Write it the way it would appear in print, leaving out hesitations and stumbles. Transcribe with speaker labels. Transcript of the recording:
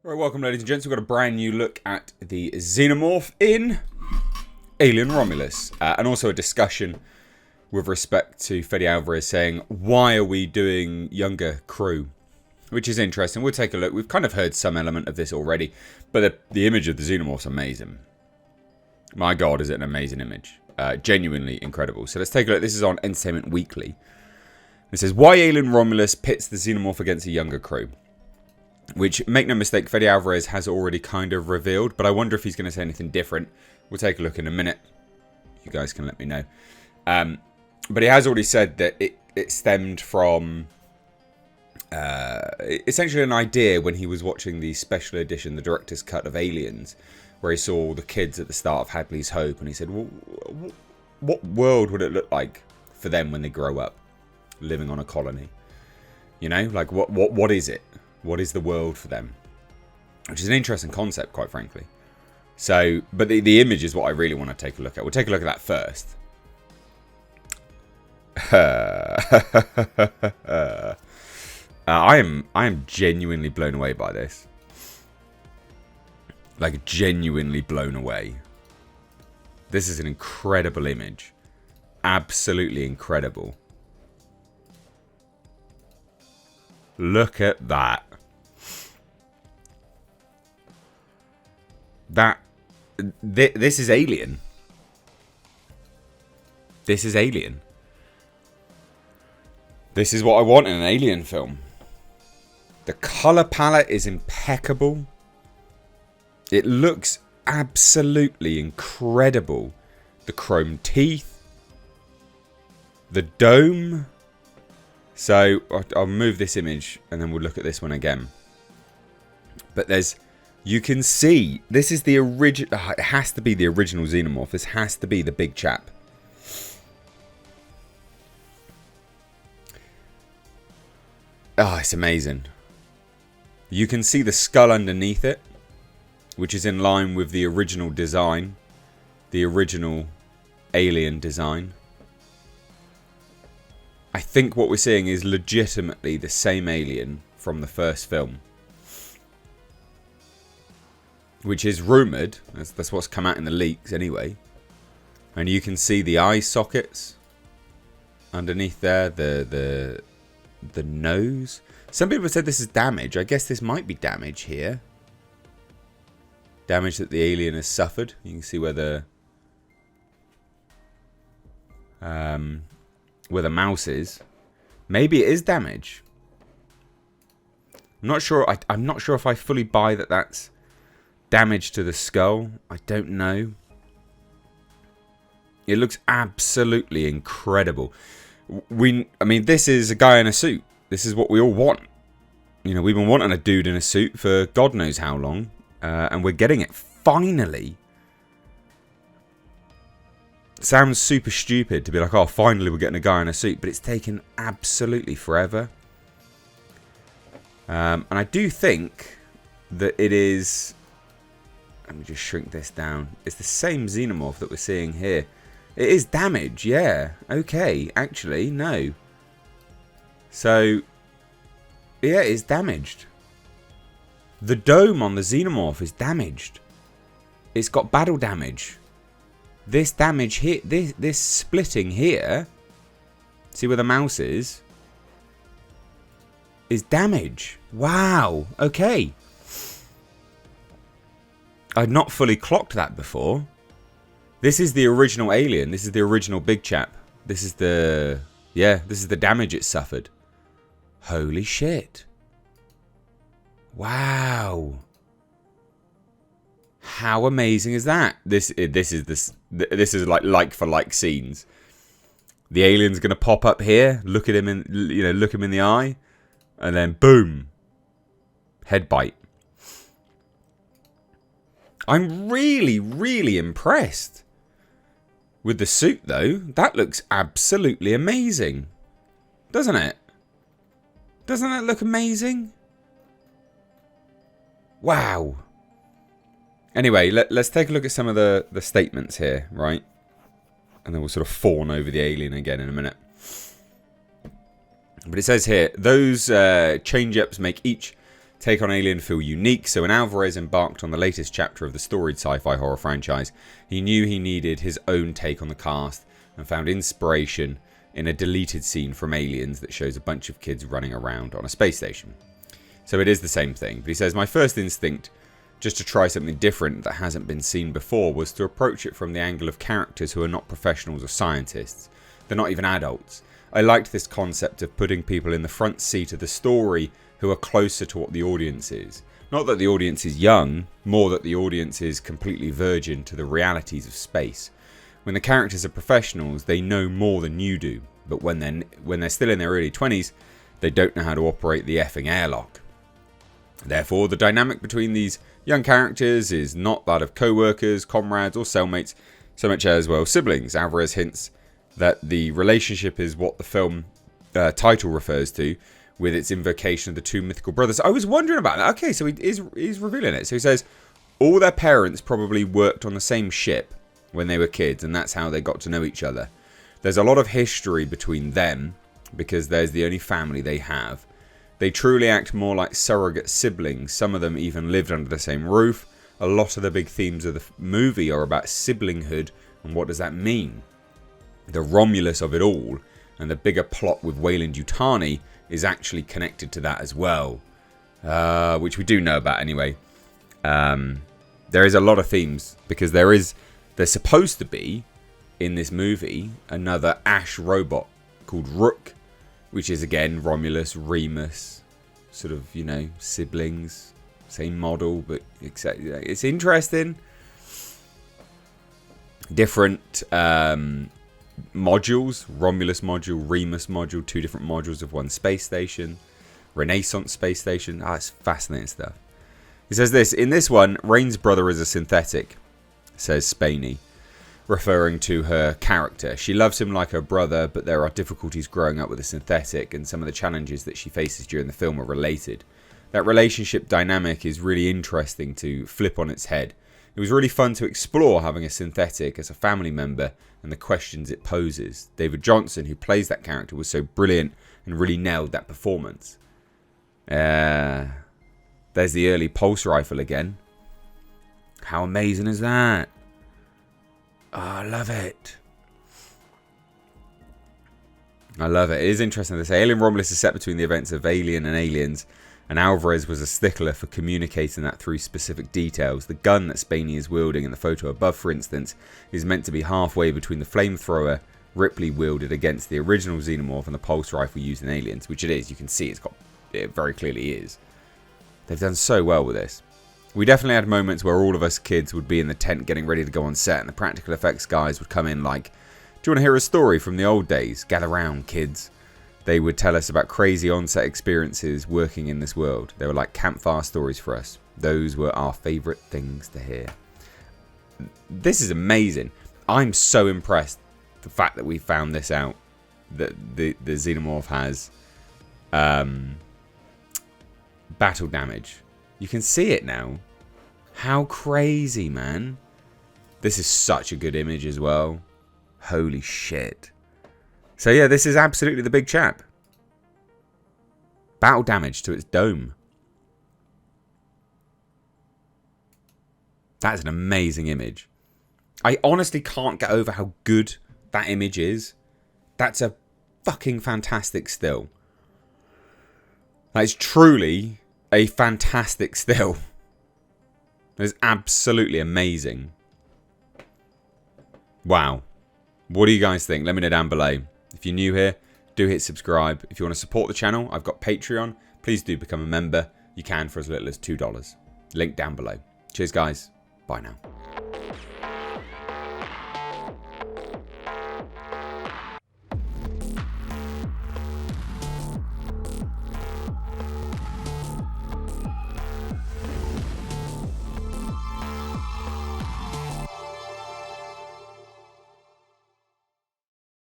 Speaker 1: Right, welcome ladies and gents. We've got a brand new look at the Xenomorph in Alien Romulus. And also a discussion with respect to Fede Alvarez saying, why are we doing younger crew? Which is interesting. We'll take a look. We've kind of heard some element of this already. But the image of the Xenomorph's amazing. My God, is it an amazing image. Genuinely incredible. So let's take a look. This is on Entertainment Weekly. It says, why Alien Romulus pits the Xenomorph against a younger crew. Which, make no mistake, Fede Alvarez has already kind of revealed. But I wonder if he's going to say anything different. We'll take a look in a minute. You guys can let me know. But he has already said that it stemmed from essentially an idea when he was watching the special edition, the director's cut of Aliens, where he saw all the kids at the start of Hadley's Hope. And he said, well, what world would it look like for them when they grow up, living on a colony? You know, like what is it? What is the world for them? Which is an interesting concept, quite frankly. So, but the image is what I really want to take a look at. We'll take a look at that first. I am genuinely blown away by this. Like, genuinely blown away. This is an incredible image. Absolutely incredible. Look at that. This is Alien. This is Alien. This is what I want in an Alien film. The colour palette is impeccable. It looks absolutely incredible. The chrome teeth. The dome. So I'll move this image and then we'll look at this one again. But you can see, this is the original, it has to be the original Xenomorph. This has to be the big chap. Oh, it's amazing. You can see the skull underneath it, which is in line with the original design. The original Alien design. I think what we're seeing is legitimately the same alien from the first film. Which is rumoured. That's what's come out in the leaks anyway. And you can see the eye sockets underneath there. The nose. Some people have said this is damage. I guess this might be damage here. Damage that the alien has suffered. You can see where the mouse is. Maybe it is damage. I'm not sure. I'm not sure if I fully buy that that's damage to the skull. I don't know. It looks absolutely incredible. I mean, this is a guy in a suit. This is what we all want. You know, we've been wanting a dude in a suit for God knows how long. And we're getting it. Finally. Sounds super stupid to be like, oh, finally we're getting a guy in a suit. But it's taken absolutely forever. And I do think that it is... Let me just shrink this down. It's the same Xenomorph that we're seeing here. It is damage, yeah. Okay, actually, no. So, yeah, it's damaged. The dome on the Xenomorph is damaged. It's got battle damage. This damage here, this splitting here, see where the mouse is damage. Wow, okay. I'd not fully clocked that before. This is the original alien. This is the original big chap. This is the damage it suffered. Holy shit. Wow. How amazing is that? This is like for like scenes. The alien's gonna pop up here, look at him look him in the eye, and then boom. Head bite. I'm really, really impressed with the suit, though. That looks absolutely amazing. Doesn't it? Doesn't that look amazing? Wow. Anyway, let's take a look at some of the statements here, right? And then we'll sort of fawn over the alien again in a minute. But it says here, those change-ups make each take on Alien feel unique, so when Alvarez embarked on the latest chapter of the storied sci-fi horror franchise, he knew he needed his own take on the cast and found inspiration in a deleted scene from Aliens that shows a bunch of kids running around on a space station. So it is the same thing, but he says, my first instinct, just to try something different that hasn't been seen before, was to approach it from the angle of characters who are not professionals or scientists. They're not even adults. I liked this concept of putting people in the front seat of the story who are closer to what the audience is. Not that the audience is young, more that the audience is completely virgin to the realities of space. When the characters are professionals, they know more than you do, but when they're still in their early 20s, they don't know how to operate the effing airlock. Therefore, the dynamic between these young characters is not that of co-workers, comrades, or cellmates, so much as, well, siblings. Alvarez hints that the relationship is what the film title refers to, with its invocation of the two mythical brothers. I was wondering about that. Okay, so he's revealing it. So he says, all their parents probably worked on the same ship when they were kids, and that's how they got to know each other. There's a lot of history between them, because there's the only family they have. They truly act more like surrogate siblings. Some of them even lived under the same roof. A lot of the big themes of the movie are about siblinghood, and what does that mean? The Romulus of it all, and the bigger plot with Weyland-Yutani, is actually connected to that as well, which we do know about anyway. There is a lot of themes, because there's supposed to be, in this movie, another Ash robot called Rook, which is again Romulus, Remus, sort of, you know, siblings, same model, but it's interesting. Different modules, Romulus module, Remus module, two different modules of one space station, Renaissance space station. It's fascinating stuff. He says this, in this one, Rain's brother is a synthetic, says Spaney, referring to her character. She loves him like her brother, but there are difficulties growing up with a synthetic, and some of the challenges that she faces during the film are related. That relationship dynamic is really interesting to flip on its head. It was really fun to explore having a synthetic as a family member and the questions it poses. David Johnson, who plays that character, was so brilliant and really nailed that performance. There's the early pulse rifle again. How amazing is that? Oh, I love it. I love it. It is interesting to say Alien Romulus is set between the events of Alien and Aliens, and Alvarez was a stickler for communicating that through specific details. The gun that Spaney is wielding in the photo above, for instance, is meant to be halfway between the flamethrower Ripley wielded against the original Xenomorph and the pulse rifle used in Aliens, which it is. You can see it very clearly is. They've done so well with this. We definitely had moments where all of us kids would be in the tent getting ready to go on set, and the practical effects guys would come in like, do you want to hear a story from the old days? Gather round, kids. They would tell us about crazy on-set experiences working in this world. They were like campfire stories for us. Those were our favourite things to hear. This is amazing. I'm so impressed the fact that we found this out, that the Xenomorph has battle damage. You can see it now. How crazy, man. This is such a good image as well. Holy shit. So yeah, this is absolutely the big chap. Battle damage to its dome. That's an amazing image. I honestly can't get over how good that image is. That's a fucking fantastic still. That is truly a fantastic still. That is absolutely amazing. Wow. What do you guys think? Let me know down below. If you're new here, do hit subscribe. If you want to support the channel, I've got Patreon. Please do become a member. You can for as little as $2. Link down below. Cheers, guys. Bye now.